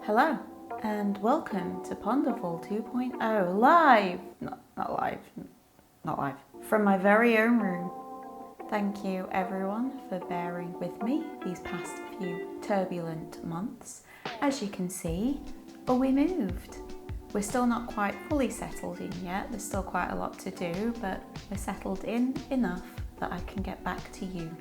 Hello and welcome to Ponderful 2.0 live, not live, from my very own room. Thank you everyone for bearing with me these past few turbulent months. As you can see, we moved. We're still not quite fully settled in yet, there's still quite a lot to do, but we're settled in enough that I can get back to you,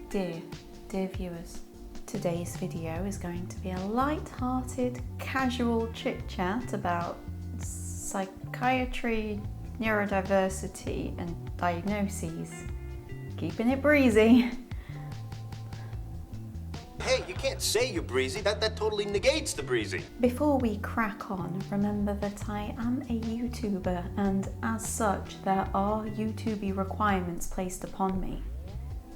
dear viewers. Today's video is going to be a light-hearted, casual chit-chat about psychiatry, neurodiversity and diagnoses. Keeping it breezy. Hey, you can't say you're breezy. That totally negates the breezy. Before we crack on, remember that I am a YouTuber and as such there are YouTubey requirements placed upon me.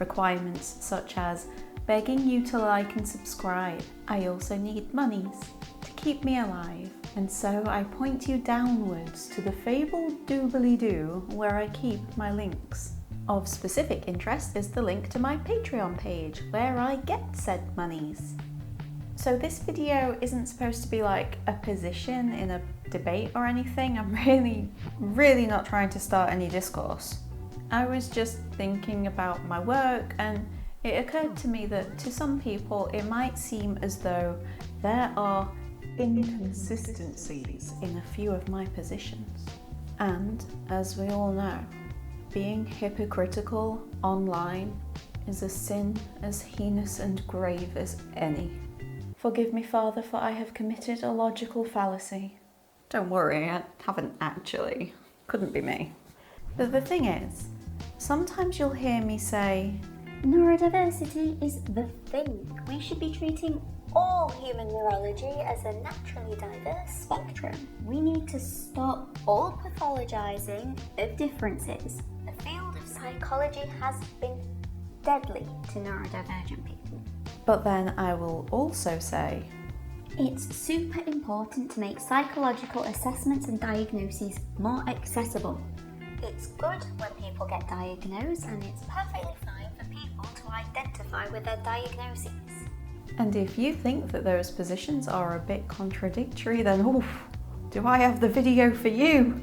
Requirements such as begging you to like and subscribe. I also need monies to keep me alive, and so I point you downwards to the fabled doobly-doo where I keep my links. Of specific interest is the link to my Patreon page where I get said monies. So this video isn't supposed to be like a position in a debate or anything. I'm really not trying to start any discourse. I was just thinking about my work, and it occurred to me that to some people it might seem as though there are inconsistencies in a few of my positions. And as we all know, being hypocritical online is a sin as heinous and grave as any. Forgive me, Father, for I have committed a logical fallacy. Don't worry, I haven't actually. Couldn't be me. But the thing is, sometimes you'll hear me say, neurodiversity is the thing. We should be treating all human neurology as a naturally diverse spectrum. We need to stop all pathologizing of differences. The field of psychology has been deadly to neurodivergent people. But then I will also say, it's super important to make psychological assessments and diagnoses more accessible. It's good when people get diagnosed, and it's perfectly fine for people to identify with their diagnoses. and if you think that those positions are a bit contradictory, then oof, do I have the video for you?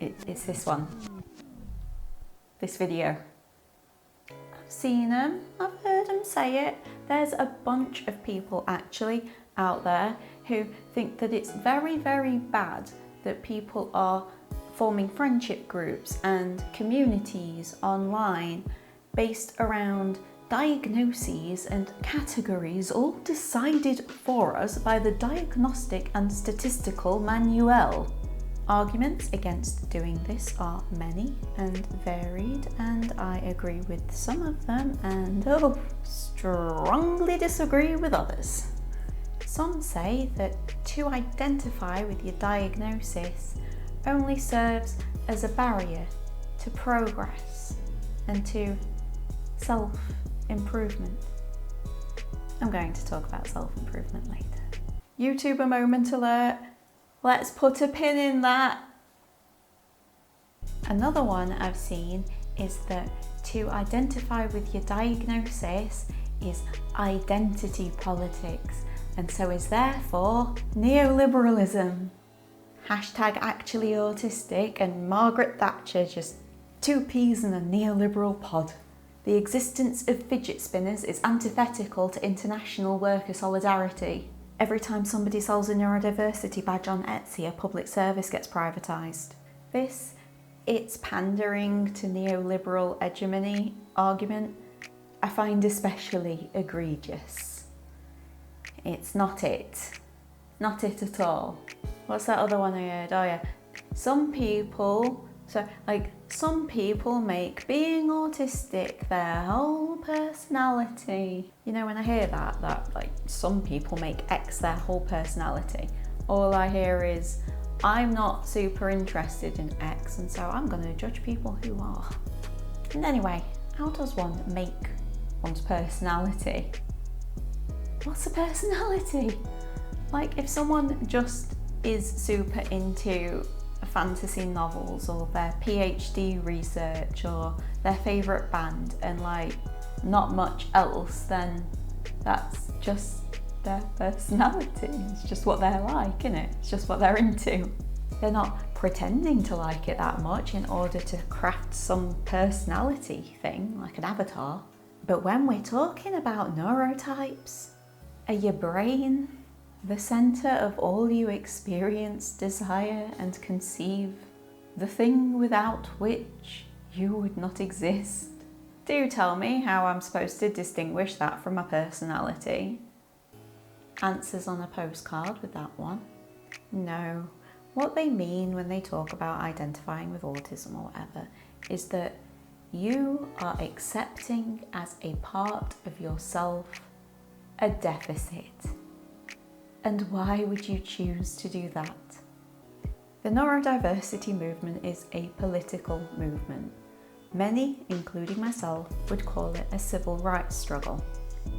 It's this one. This video. I've seen them, I've heard them say it. There's a bunch of people actually out there who think that it's very bad that people are forming friendship groups and communities online based around diagnoses and categories all decided for us by the Diagnostic and Statistical Manual. Arguments against doing this are many and varied, and I agree with some of them and strongly disagree with others. Some say that to identify with your diagnosis only serves as a barrier to progress and to self-improvement. I'm going to talk about self-improvement later. YouTuber moment alert. Let's put a pin in that. Another one I've seen is that to identify with your diagnosis is identity politics, and so is therefore neoliberalism. Hashtag Actually Autistic and Margaret Thatcher, just two peas in a neoliberal pod. The existence of fidget spinners is antithetical to international worker solidarity. Every time somebody sells a neurodiversity badge on Etsy, a public service gets privatised. It's pandering to neoliberal hegemony argument, I find especially egregious. It's not it. Not it at all. What's that other one I heard? Oh yeah. Some people make being autistic their whole personality. You know, when I hear that like some people make X their whole personality, all I hear is, I'm not super interested in X, and so I'm going to judge people who are. And anyway, how does one make one's personality? What's a personality? Like, if someone just is super into fantasy novels or their PhD research or their favourite band and like not much else, then that's just their personality. It's just what they're like, isn't it? It's just what they're into. They're not pretending to like it that much in order to craft some personality thing, like an avatar. But when we're talking about neurotypes, are your brain the centre of all you experience, desire and conceive? The thing without which you would not exist? Do tell me how I'm supposed to distinguish that from my personality. Answers on a postcard with that one. No. What they mean when they talk about identifying with autism or whatever is that you are accepting as a part of yourself a deficit. And why would you choose to do that? The neurodiversity movement is a political movement. Many, including myself, would call it a civil rights struggle.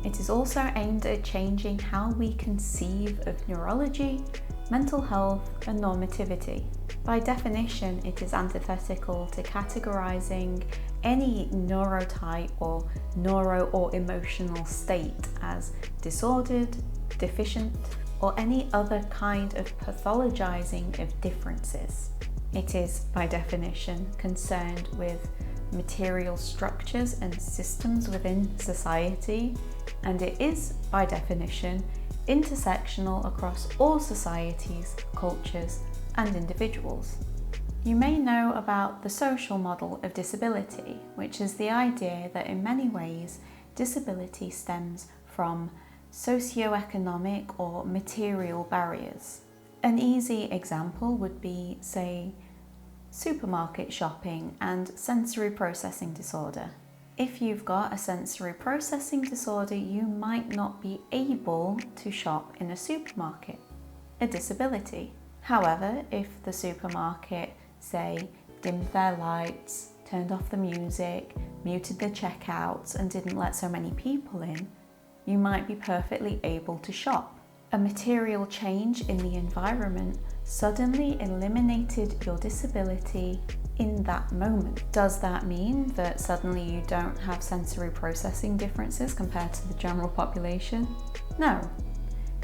It is also aimed at changing how we conceive of neurology, mental health, and normativity. By definition, it is antithetical to categorizing any neurotype or neuro or emotional state as disordered, deficient, or any other kind of pathologizing of differences. It is, by definition, concerned with material structures and systems within society, and it is, by definition, intersectional across all societies, cultures, and individuals. You may know about the social model of disability, which is the idea that in many ways disability stems from socioeconomic or material barriers. An easy example would be, say, supermarket shopping and sensory processing disorder. If you've got a sensory processing disorder, you might not be able to shop in a supermarket, a disability. However, if the supermarket, say, dimmed their lights, turned off the music, muted the checkouts, and didn't let so many people in, you might be perfectly able to shop. A material change in the environment suddenly eliminated your disability in that moment. Does that mean that suddenly you don't have sensory processing differences compared to the general population? No.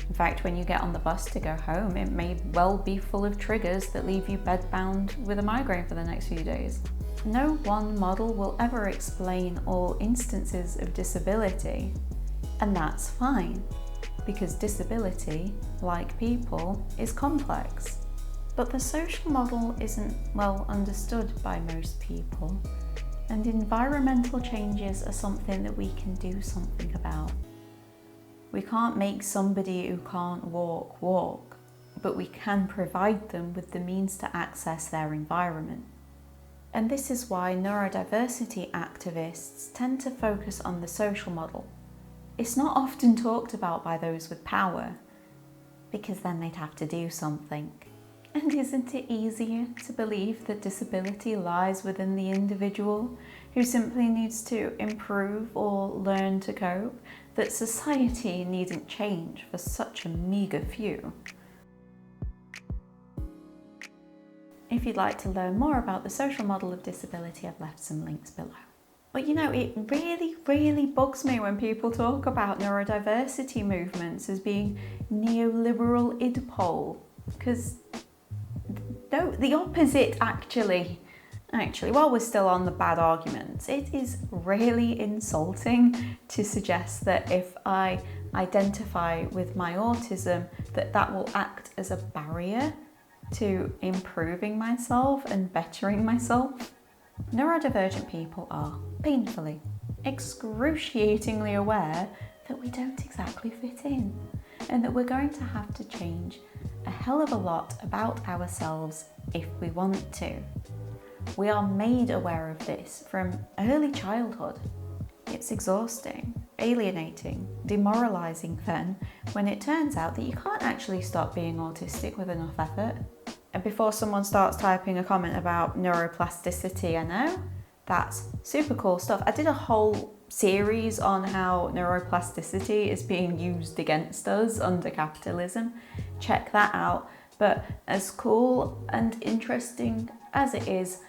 In fact, when you get on the bus to go home, it may well be full of triggers that leave you bedbound with a migraine for the next few days. No one model will ever explain all instances of disability, and that's fine, because disability, like people, is complex. But the social model isn't well understood by most people, and environmental changes are something that we can do something about. We can't make somebody who can't walk, but we can provide them with the means to access their environment. And this is why neurodiversity activists tend to focus on the social model. It's not often talked about by those with power, because then they'd have to do something. And isn't it easier to believe that disability lies within the individual who simply needs to improve or learn to cope, that society needn't change for such a meagre few? If you'd like to learn more about the social model of disability, I've left some links below. But you know, it really bugs me when people talk about neurodiversity movements as being neoliberal idpol, because no, the opposite actually. Actually, while we're still on the bad arguments, it is really insulting to suggest that if I identify with my autism, that will act as a barrier to improving myself and bettering myself. Neurodivergent people are painfully, excruciatingly aware that we don't exactly fit in, and that we're going to have to change a hell of a lot about ourselves if we want to. We are made aware of this from early childhood. It's exhausting, alienating, demoralising then when it turns out that you can't actually stop being autistic with enough effort. And before someone starts typing a comment about neuroplasticity, I know that's super cool stuff. I did a whole series on how neuroplasticity is being used against us under capitalism. Check that out. But as cool and interesting as it is,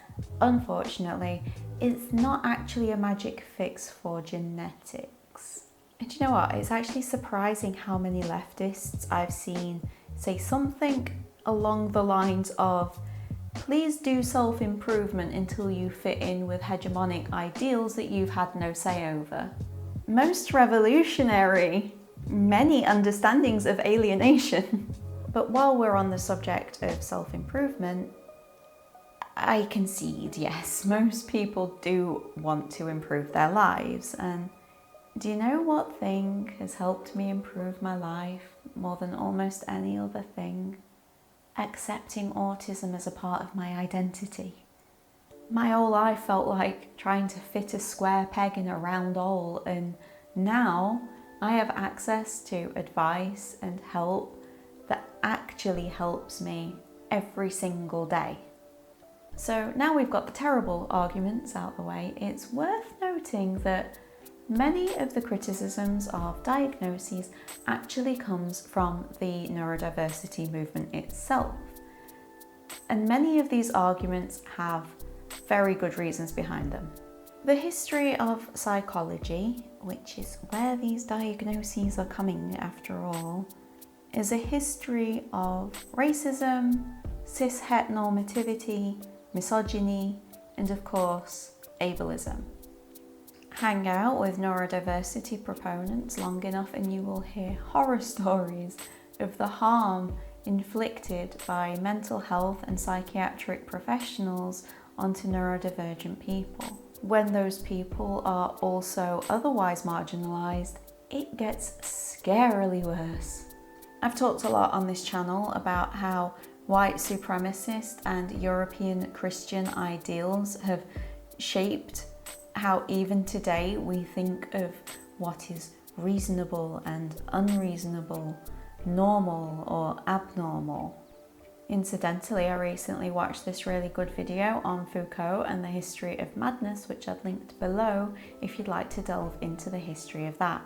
unfortunately, it's not actually a magic fix for genetics. And you know what? It's actually surprising how many leftists I've seen say something along the lines of, please do self-improvement until you fit in with hegemonic ideals that you've had no say over. Most revolutionary, many understandings of alienation. But while we're on the subject of self-improvement, I concede, yes, most people do want to improve their lives. And do you know what thing has helped me improve my life more than almost any other thing? Accepting autism as a part of my identity. My whole life felt like trying to fit a square peg in a round hole, and now I have access to advice and help that actually helps me every single day. So now we've got the terrible arguments out the way, it's worth noting that many of the criticisms of diagnoses actually comes from the neurodiversity movement itself. And many of these arguments have very good reasons behind them. The history of psychology, which is where these diagnoses are coming after all, is a history of racism, cis-het normativity, misogyny, and of course, ableism. Hang out with neurodiversity proponents long enough and you will hear horror stories of the harm inflicted by mental health and psychiatric professionals onto neurodivergent people. When those people are also otherwise marginalised, it gets scarily worse. I've talked a lot on this channel about how white supremacist and European Christian ideals have shaped how even today we think of what is reasonable and unreasonable, normal or abnormal. Incidentally, I recently watched this really good video on Foucault and the history of madness, which I've linked below if you'd like to delve into the history of that.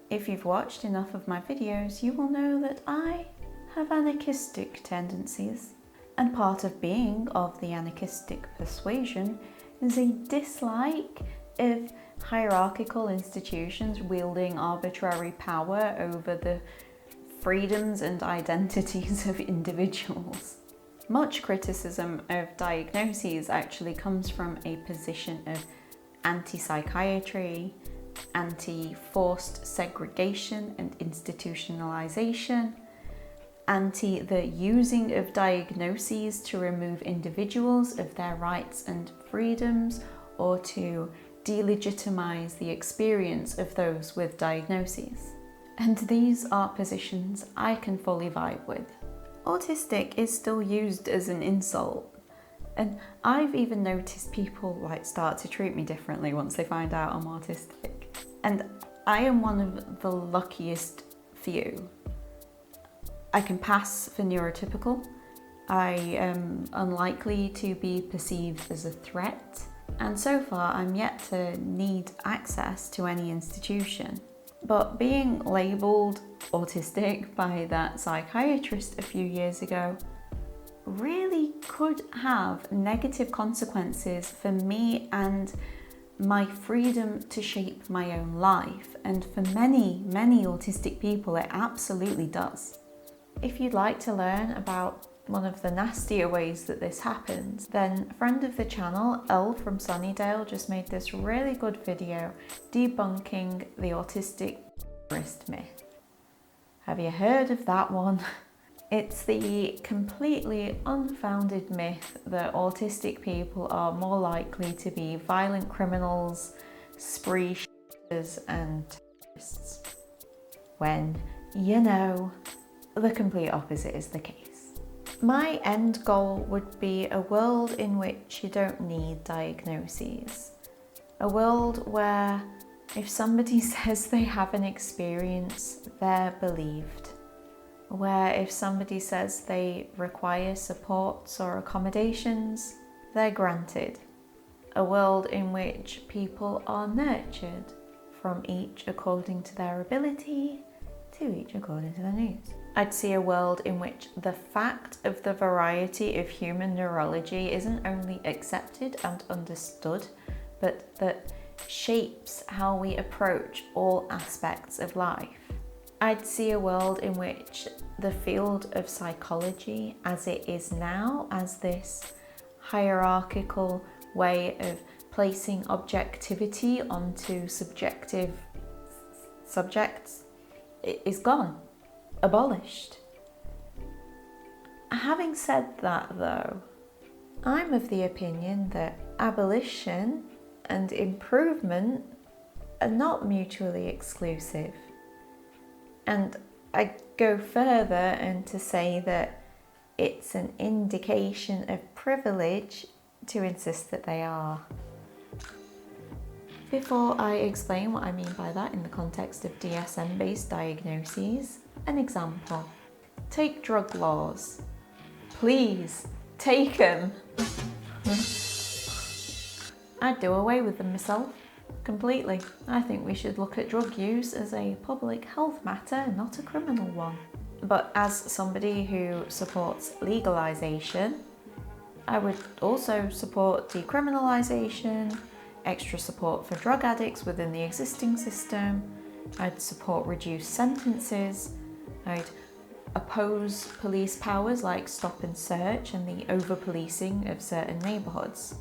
If you've watched enough of my videos, you will know that I have anarchistic tendencies, and part of being of the anarchistic persuasion is a dislike of hierarchical institutions wielding arbitrary power over the freedoms and identities of individuals. Much criticism of diagnoses actually comes from a position of anti-psychiatry, anti-forced segregation and institutionalization, anti the using of diagnoses to remove individuals of their rights and freedoms or to delegitimize the experience of those with diagnoses. And these are positions I can fully vibe with. Autistic is still used as an insult, and I've even noticed people start to treat me differently once they find out I'm autistic. And I am one of the luckiest few. I can pass for neurotypical. I am unlikely to be perceived as a threat, and so far I'm yet to need access to any institution. But being labelled autistic by that psychiatrist a few years ago really could have negative consequences for me and my freedom to shape my own life. And for many, many autistic people, it absolutely does. If you'd like to learn about one of the nastier ways that this happens, then a friend of the channel, Elle from Sunnydale, just made this really good video debunking the autistic myth. Have you heard of that one? It's the completely unfounded myth that autistic people are more likely to be violent criminals, spree shooters and terrorists, when, you know, the complete opposite is the case. My end goal would be a world in which you don't need diagnoses. A world where if somebody says they have an experience, they're believed. Where if somebody says they require supports or accommodations, they're granted. A world in which people are nurtured, from each according to their ability, to each according to their needs. I'd see a world in which the fact of the variety of human neurology isn't only accepted and understood, but that shapes how we approach all aspects of life. I'd see a world in which the field of psychology as it is now, as this hierarchical way of placing objectivity onto subjective subjects, is gone, abolished. Having said that though, I'm of the opinion that abolition and improvement are not mutually exclusive. And I go further and to say that it's an indication of privilege to insist that they are. Before I explain what I mean by that in the context of DSM-based diagnoses, an example. Take drug laws. Please, take them. I'd do away with them myself, completely. I think we should look at drug use as a public health matter, not a criminal one. But as somebody who supports legalisation, I would also support decriminalisation, extra support for drug addicts within the existing system. I'd support reduced sentences. I'd oppose police powers like stop and search and the over-policing of certain neighbourhoods.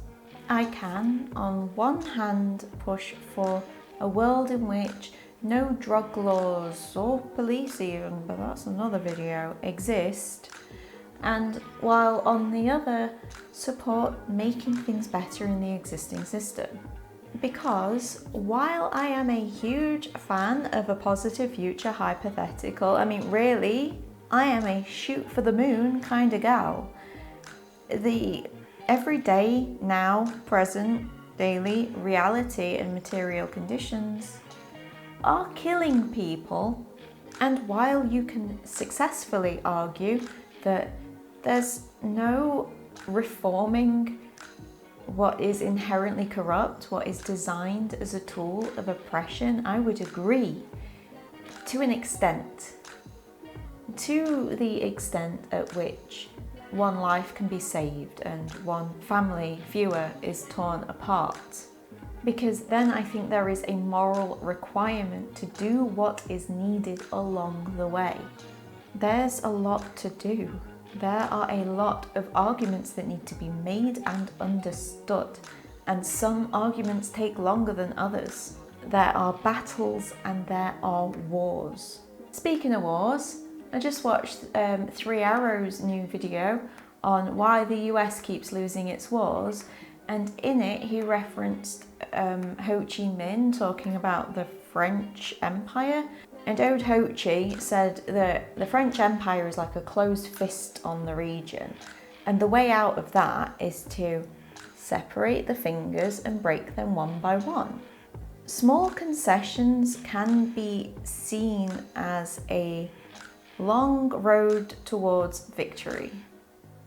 I can, on one hand, push for a world in which no drug laws or police even, but that's another video, exist, and while on the other, support making things better in the existing system. Because while I am a huge fan of a positive future hypothetical, I mean really, I am a shoot for the moon kind of gal. The everyday, now, present, daily reality and material conditions are killing people, and while you can successfully argue that there's no reforming what is inherently corrupt, what is designed as a tool of oppression, I would agree to an extent. To the extent at which one life can be saved and one family, fewer, is torn apart. Because then I think there is a moral requirement to do what is needed along the way. There's a lot to do. There are a lot of arguments that need to be made and understood, and some arguments take longer than others. There are battles and there are wars. Speaking of wars, I just watched 3 Arrow's new video on why the US keeps losing its wars, and in it he referenced Ho Chi Minh talking about the French Empire. And Ode Ho Chi said that the French Empire is like a closed fist on the region, and the way out of that is to separate the fingers and break them one by one. Small concessions can be seen as a long road towards victory,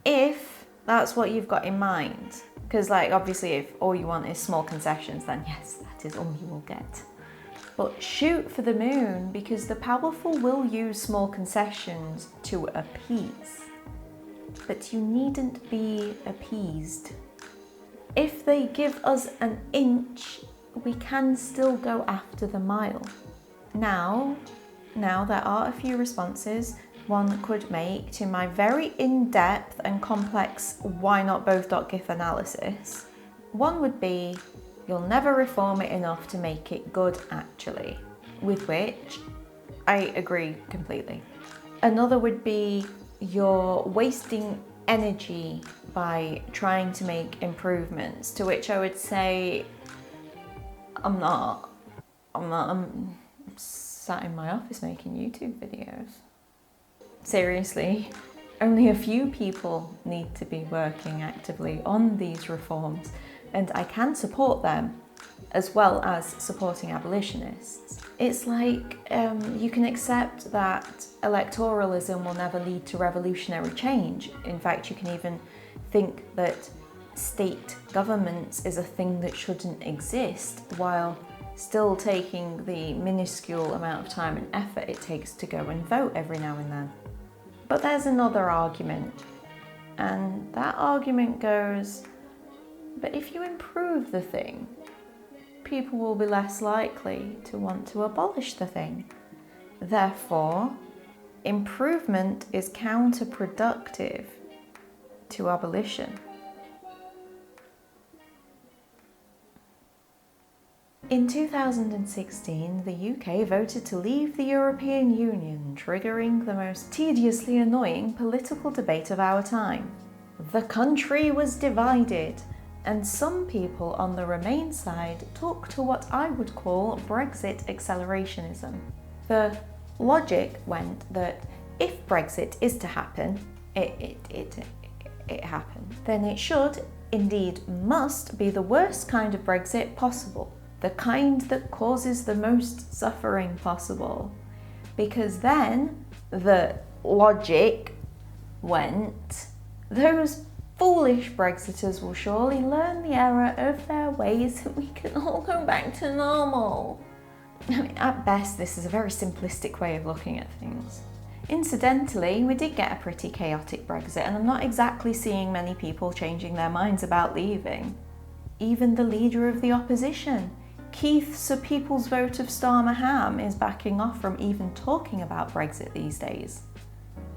if that's what you've got in mind. Because like obviously if all you want is small concessions, then yes, that is all you will get. But shoot for the moon, because the powerful will use small concessions to appease. But you needn't be appeased. If they give us an inch, we can still go after the mile. Now there are a few responses one could make to my very in-depth and complex why not both.gif analysis. One would be, you'll never reform it enough to make it good actually, with which I agree completely. Another would be, you're wasting energy by trying to make improvements, to which I would say, I'm not. I'm sat in my office making YouTube videos. Seriously, only a few people need to be working actively on these reforms, and I can support them, as well as supporting abolitionists. It's like you can accept that electoralism will never lead to revolutionary change. In fact, you can even think that state governments is a thing that shouldn't exist, while still taking the minuscule amount of time and effort it takes to go and vote every now and then. But there's another argument, and that argument goes, but if you improve the thing, people will be less likely to want to abolish the thing. Therefore, improvement is counterproductive to abolition. In 2016, the UK voted to leave the European Union, triggering the most tediously annoying political debate of our time. The country was divided, and some people on the Remain side took to what I would call Brexit accelerationism. The logic went that if Brexit is to happen, it happened, then it should, indeed must, be the worst kind of Brexit possible. The kind that causes the most suffering possible. Because then the logic went, those foolish Brexiters will surely learn the error of their ways and we can all go back to normal. I mean, at best, this is a very simplistic way of looking at things. Incidentally, we did get a pretty chaotic Brexit, and I'm not exactly seeing many people changing their minds about leaving. Even the leader of the opposition, Keith Sir People's Vote of Starmer Ham, is backing off from even talking about Brexit these days.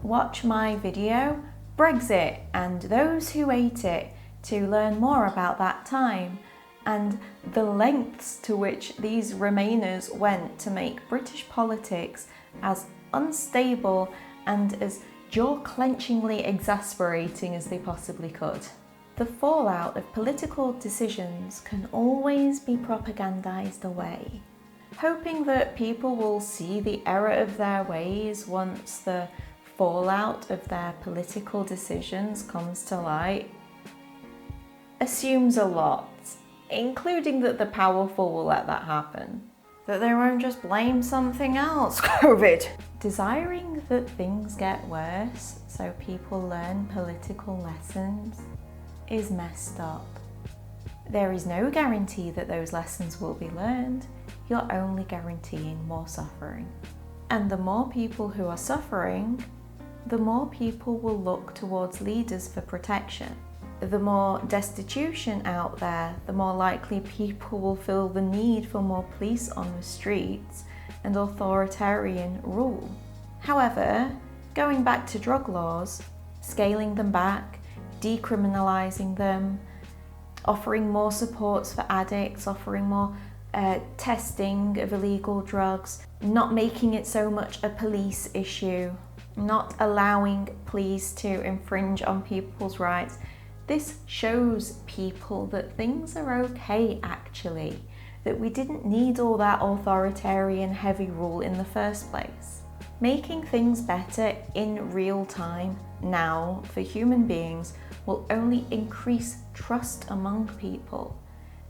Watch my video, Brexit and Those Who Ate It, to learn more about that time and the lengths to which these Remainers went to make British politics as unstable and as jaw-clenchingly exasperating as they possibly could. The fallout of political decisions can always be propagandized away, hoping that people will see the error of their ways once the fallout of their political decisions comes to light. Assumes a lot, including that the powerful will let that happen, that they won't just blame something else, COVID. Desiring that things get worse so people learn political lessons is messed up. There is no guarantee that those lessons will be learned. You're only guaranteeing more suffering. And the more people who are suffering, the more people will look towards leaders for protection. The more destitution out there, the more likely people will feel the need for more police on the streets and authoritarian rule. However, going back to drug laws, scaling them back, decriminalising them, offering more supports for addicts, offering more testing of illegal drugs, not making it so much a police issue, not allowing police to infringe on people's rights. This shows people that things are okay actually, that we didn't need all that authoritarian heavy rule in the first place. Making things better in real time now for human beings will only increase trust among people.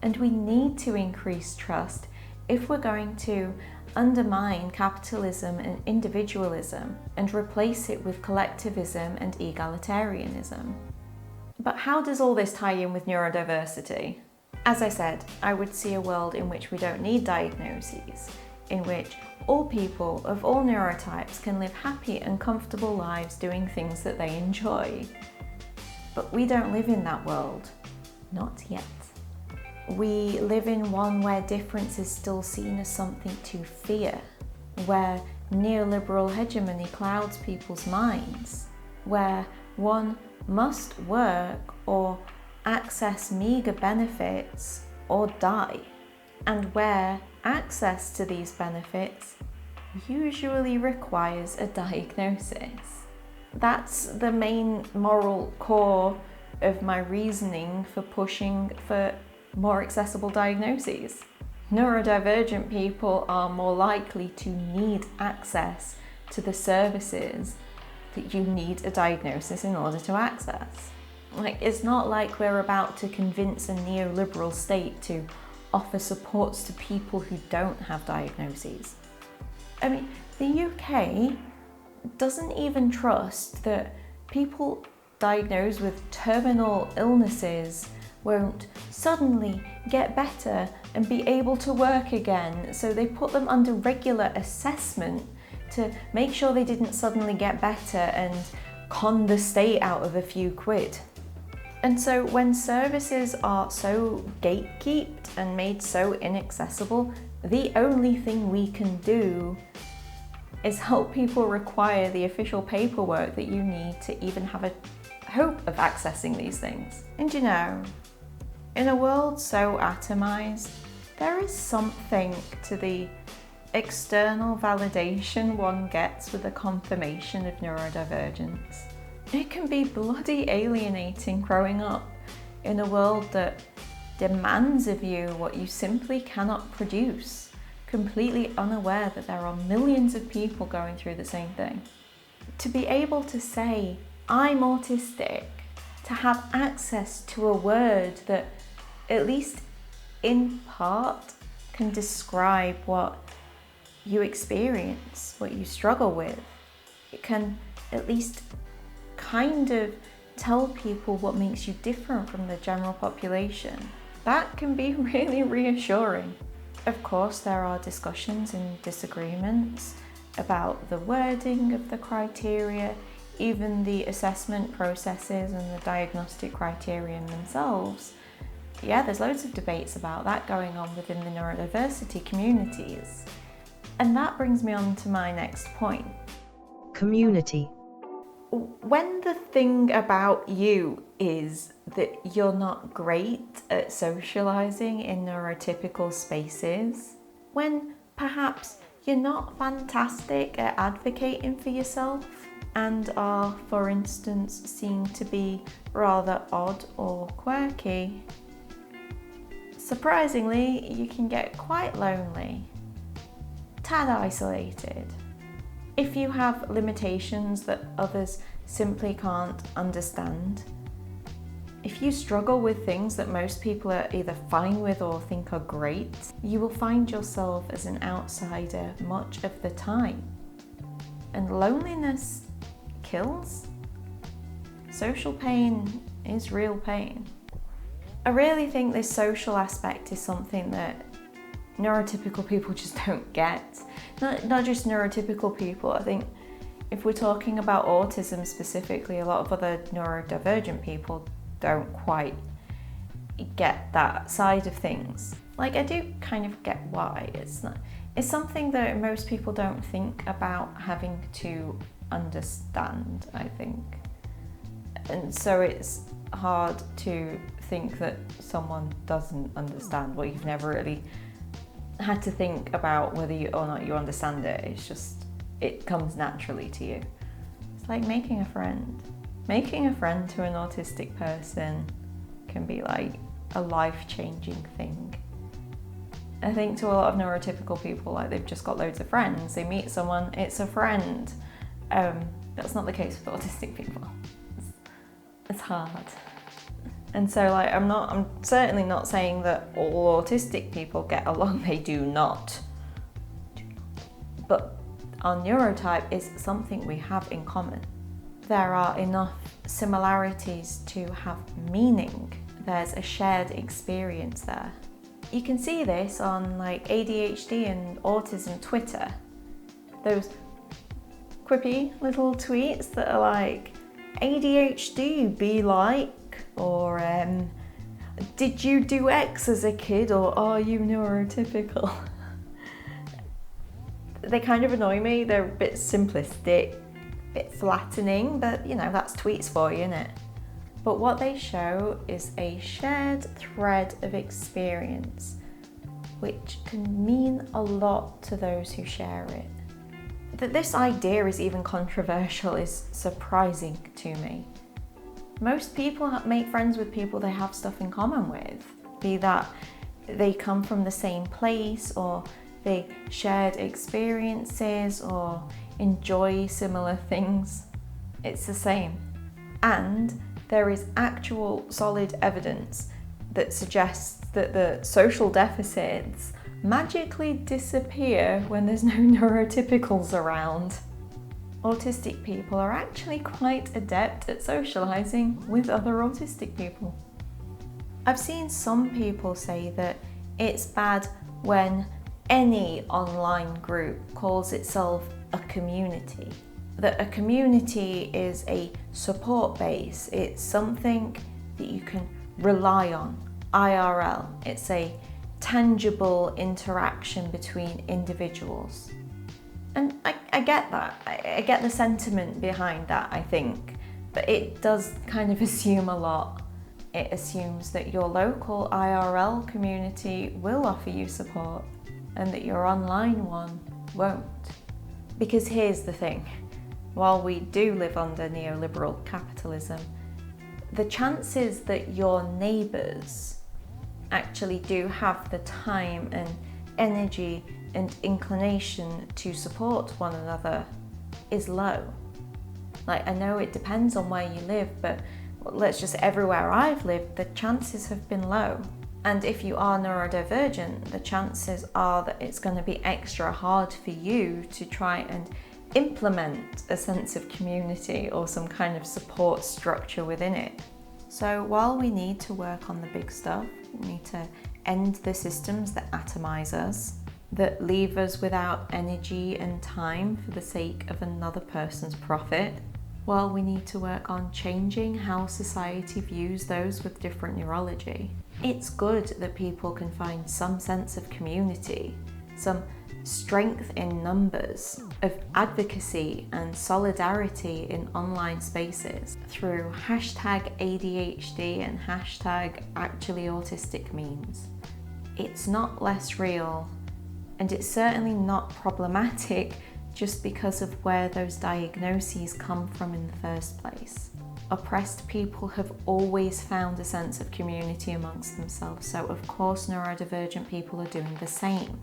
And we need to increase trust if we're going to undermine capitalism and individualism and replace it with collectivism and egalitarianism. But how does all this tie in with neurodiversity? As I said, I would see a world in which we don't need diagnoses, in which all people of all neurotypes can live happy and comfortable lives doing things that they enjoy. But we don't live in that world. Not yet. We live in one where difference is still seen as something to fear, where neoliberal hegemony clouds people's minds, where one must work or access meagre benefits or die, and where access to these benefits usually requires a diagnosis. That's the main moral core of my reasoning for pushing for more accessible diagnoses. Neurodivergent people are more likely to need access to the services that you need a diagnosis in order to access. It's not like we're about to convince a neoliberal state to offer supports to people who don't have diagnoses. I mean, the UK doesn't even trust that people diagnosed with terminal illnesses won't suddenly get better and be able to work again, so they put them under regular assessment to make sure they didn't suddenly get better and con the state out of a few quid. And so when services are so gatekept and made so inaccessible, the only thing we can do is help people require the official paperwork that you need to even have a hope of accessing these things. And you know, in a world so atomized, there is something to the external validation one gets with the confirmation of neurodivergence. It can be bloody alienating growing up in a world that demands of you what you simply cannot produce, completely unaware that there are millions of people going through the same thing. To be able to say, I'm autistic, to have access to a word that, at least in part, can describe what you experience, what you struggle with. It can at least kind of tell people what makes you different from the general population. That can be really reassuring. Of course, there are discussions and disagreements about the wording of the criteria, even the assessment processes and the diagnostic criterion themselves. Yeah, there's loads of debates about that going on within the neurodiversity communities. And that brings me on to my next point. Community. When the thing about you is that you're not great at socializing in neurotypical spaces, when perhaps you're not fantastic at advocating for yourself and are, for instance, seen to be rather odd or quirky, surprisingly, you can get quite lonely, tad isolated. If you have limitations that others simply can't understand, if you struggle with things that most people are either fine with or think are great, you will find yourself as an outsider much of the time. And loneliness kills. Social pain is real pain. I really think this social aspect is something that neurotypical people just don't get. Not just neurotypical people, I think if we're talking about autism specifically, a lot of other neurodivergent people don't quite get that side of things. Like, I do kind of get why. It's something that most people don't think about having to understand, I think. And so it's hard to think that someone doesn't understand what you've never really had to think about whether you or not you understand it. It's just, it comes naturally to you. It's like making a friend. Making a friend to an autistic person can be like a life-changing thing. I think to a lot of neurotypical people, like, they've just got loads of friends. They meet someone, it's a friend. That's not the case with autistic people. It's hard. And so, like, I'm certainly not saying that all autistic people get along. They do not. But our neurotype is something we have in common. There are enough similarities to have meaning. There's a shared experience there. You can see this on like ADHD and autism Twitter. Those quippy little tweets that are like, ADHD be like, or did you do X as a kid, or are you neurotypical? They kind of annoy me. They're a bit simplistic, a bit flattening, but you know, that's tweets for you, innit? But what they show is a shared thread of experience, which can mean a lot to those who share it. That this idea is even controversial is surprising to me. Most people make friends with people they have stuff in common with, be that they come from the same place, or they shared experiences, or enjoy similar things. It's the same. And there is actual solid evidence that suggests that the social deficits magically disappear when there's no neurotypicals around. Autistic people are actually quite adept at socializing with other autistic people. I've seen some people say that it's bad when any online group calls itself a community. That a community is a support base. It's something that you can rely on, IRL. It's a tangible interaction between individuals. And I get that. I get the sentiment behind that, I think. But it does kind of assume a lot. It assumes that your local IRL community will offer you support and that your online one won't. Because here's the thing. While we do live under neoliberal capitalism, the chances that your neighbours actually do have the time and energy and inclination to support one another is low. Like, I know it depends on where you live, but let's just, everywhere I've lived, the chances have been low. And if you are neurodivergent, the chances are that it's going to be extra hard for you to try and implement a sense of community or some kind of support structure within it. So while we need to work on the big stuff, we need to end the systems that atomize us, that leave us without energy and time for the sake of another person's profit, well, we need to work on changing how society views those with different neurology. It's good that people can find some sense of community, some strength in numbers, of advocacy and solidarity in online spaces through hashtag ADHD and hashtag Actually Autistic memes. It's not less real, and it's certainly not problematic just because of where those diagnoses come from in the first place. Oppressed people have always found a sense of community amongst themselves, so of course neurodivergent people are doing the same.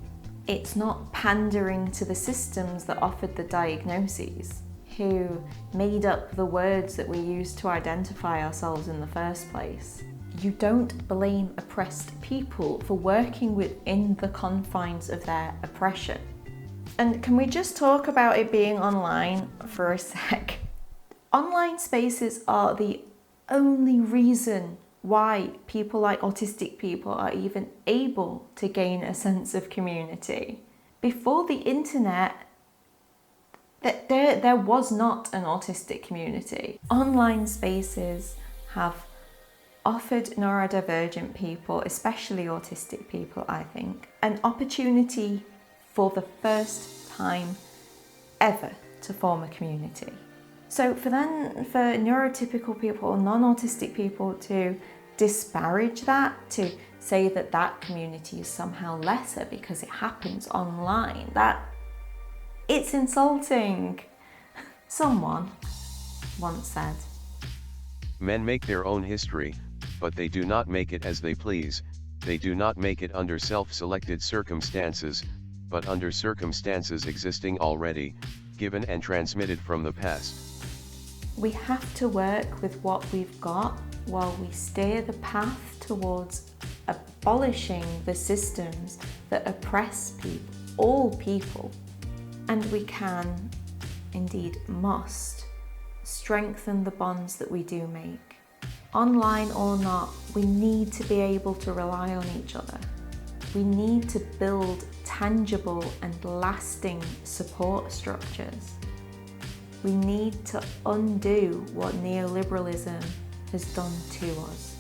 It's not pandering to the systems that offered the diagnoses, who made up the words that we use to identify ourselves in the first place. You don't blame oppressed people for working within the confines of their oppression. And can we just talk about it being online for a sec? Online spaces are the only reason why people like autistic people are even able to gain a sense of community. Before the internet, there was not an autistic community. Online spaces have offered neurodivergent people, especially autistic people, I think, an opportunity for the first time ever to form a community. So for neurotypical people or non-autistic people to disparage that, to say that that community is somehow lesser because it happens online, it's insulting. Someone once said, "Men make their own history, but they do not make it as they please. They do not make it under self-selected circumstances, but under circumstances existing already, given and transmitted from the past." We have to work with what we've got while we steer the path towards abolishing the systems that oppress people, all people. And we can, indeed must, strengthen the bonds that we do make. Online or not, we need to be able to rely on each other. We need to build tangible and lasting support structures. We need to undo what neoliberalism has done to us.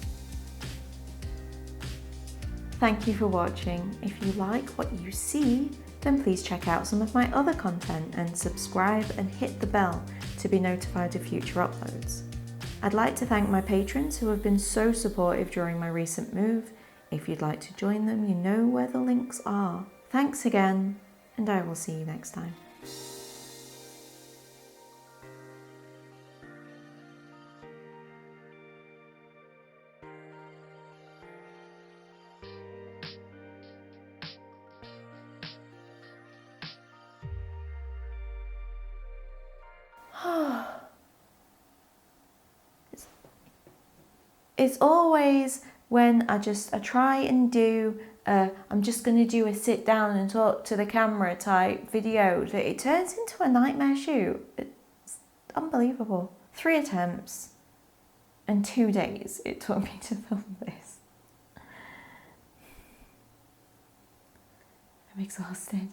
Thank you for watching. If you like what you see, then please check out some of my other content and subscribe and hit the bell to be notified of future uploads. I'd like to thank my patrons who have been so supportive during my recent move. If you'd like to join them, you know where the links are. Thanks again, and I will see you next time. It's always when I try and do I'm just going to do a sit down and talk to the camera type video that it turns into a nightmare shoot. It's unbelievable. 3 attempts and 2 days it took me to film this. I'm exhausted.